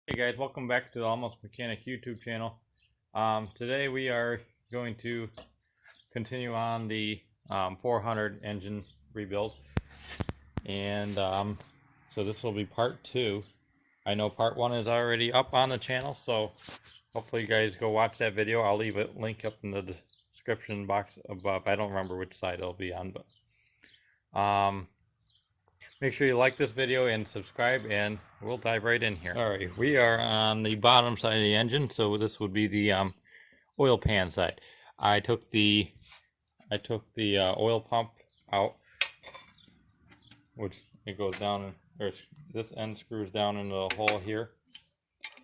Hey guys, welcome back to the Almost Mechanic YouTube channel. Today we are going to continue on the 400 engine rebuild, and so this will be part 2. I know part 1 is already up on the channel, so hopefully you guys go watch that video. I'll leave a link up in the description box above. I don't remember which side it'll be on, but make sure you like this video and subscribe, and we'll dive right in here. All right, we are on the bottom side of the engine, so this would be the oil pan side. I took the oil pump out, which it goes down, or this end screws down into the hole here,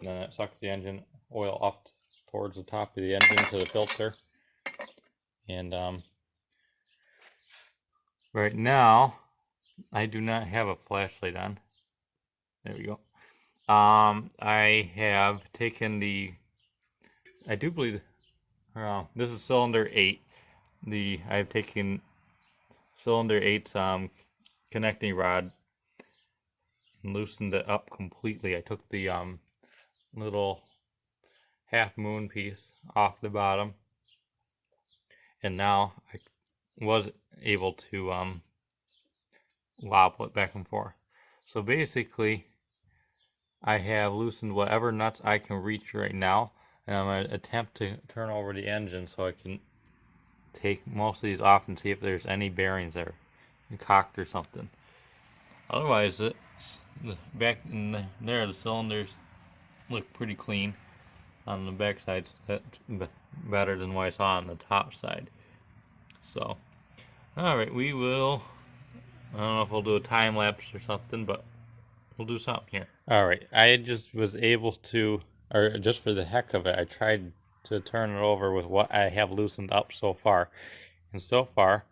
and then it sucks the engine oil up towards the top of the engine to the filter. And right now I do not have a flashlight on. There we go. I have taken I do believe, this is cylinder 8. I've taken cylinder 8's connecting rod and loosened it up completely. I took the little half moon piece off the bottom, and now I was able to wobble it back and forth. So basically, I have loosened whatever nuts I can reach right now, and I'm going to attempt to turn over the engine so I can take most of these off and see if there's any bearings there, cocked or something. Otherwise, it's back in there, the cylinders look pretty clean on the back side. That's better than what I saw on the top side. So, alright, we will, I don't know if we'll do a time lapse or something, but we'll do something here. Alright, I just was able to, or just for the heck of it, I tried to turn it over with what I have loosened up so far. And so far,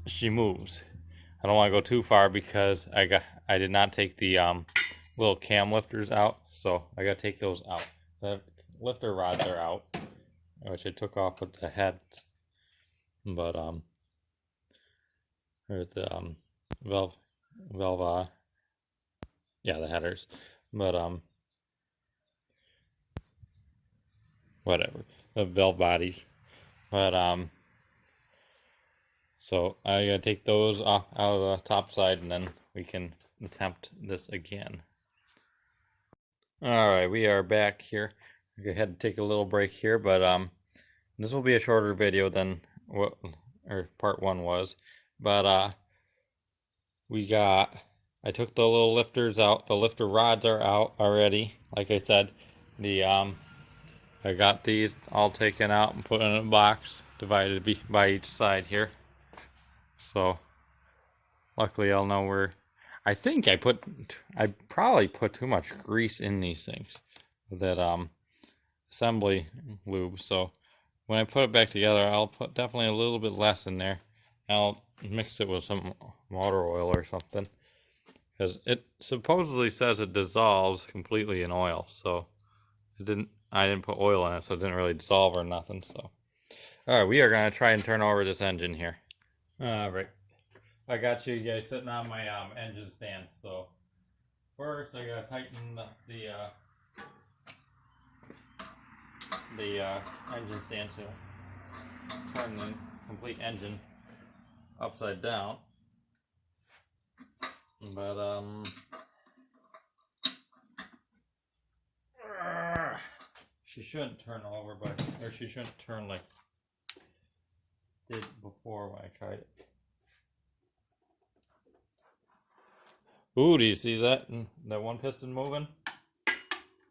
she moves. I don't want to go too far because I did not take the little cam lifters out, so I got to take those out. The lifter rods are out, which I took off with the heads, but or the yeah, the headers, but whatever, the valve bodies, but so I gotta take those off out of the top side, and then we can attempt this again. Alright, we are back here. I had to take a little break here, but this will be a shorter video than what part 1 was. But I took the little lifters out. The lifter rods are out already. Like I said, I got these all taken out and put in a box, divided by each side here. So luckily I'll know where. I think I probably put too much grease in these things, that assembly lube. So when I put it back together, I'll put definitely a little bit less in there. I'll mix it with some motor oil or something, because it supposedly says it dissolves completely in oil. So I didn't put oil in it, so it didn't really dissolve or nothing. So all right, we are gonna try and turn over this engine here. All right, I got you guys sitting on my engine stand. So first I gotta tighten the engine stand to turn the complete engine upside down. But she shouldn't turn over, or she shouldn't turn like did before when I tried it. Ooh, do you see that? That one piston moving? I'm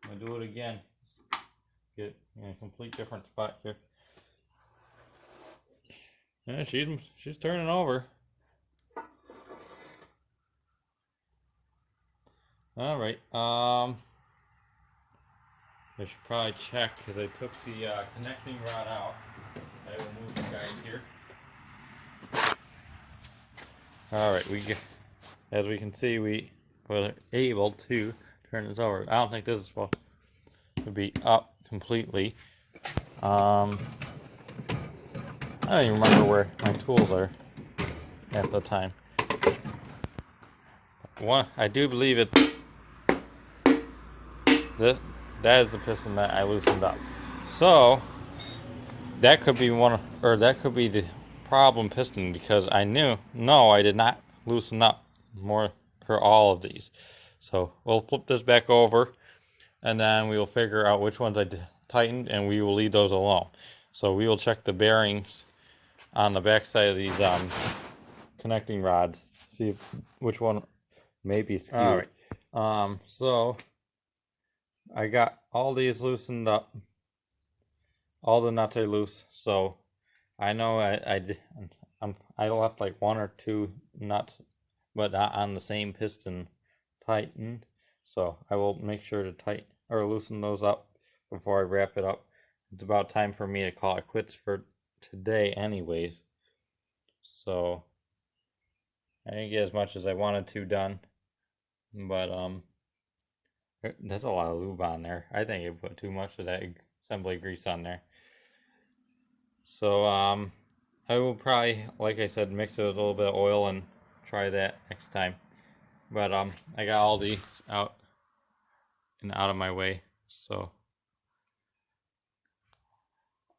gonna do it again. Get in a complete different spot here. Yeah, she's turning over. All right. I should probably check, because I took the connecting rod out. I will move you guys here. All right, as we can see, we were able to turn this over. I don't think this is supposed to be up completely. I don't even remember where my tools are at the time. I do believe that is the piston that I loosened up. So that could be that could be the problem piston, because I did not loosen up more for all of these. So we'll flip this back over, and then we will figure out which ones I tightened, and we will leave those alone. So we will check the bearings on the back side of these connecting rods, see which one may be skewed. All right. So I got all these loosened up. All the nuts are loose, so I know I left like 1 or 2 nuts, but not on the same piston tightened. So I will make sure to tighten or loosen those up before I wrap it up. It's about time for me to call it quits for today, anyways. So I didn't get as much as I wanted to done, but there's a lot of lube on there. I think I put too much of that assembly grease on there. So I will probably, like I said, mix it with a little bit of oil and try that next time. But I got all these out of my way. So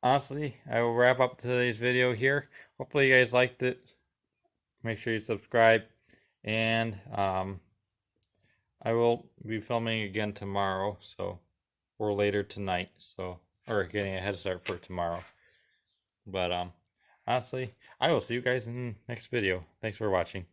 honestly, I will wrap up today's video here. Hopefully you guys liked it. Make sure you subscribe, and I will be filming again tomorrow, so, or later tonight, so, or getting a head start for tomorrow. But honestly, I will see you guys in the next video. Thanks for watching.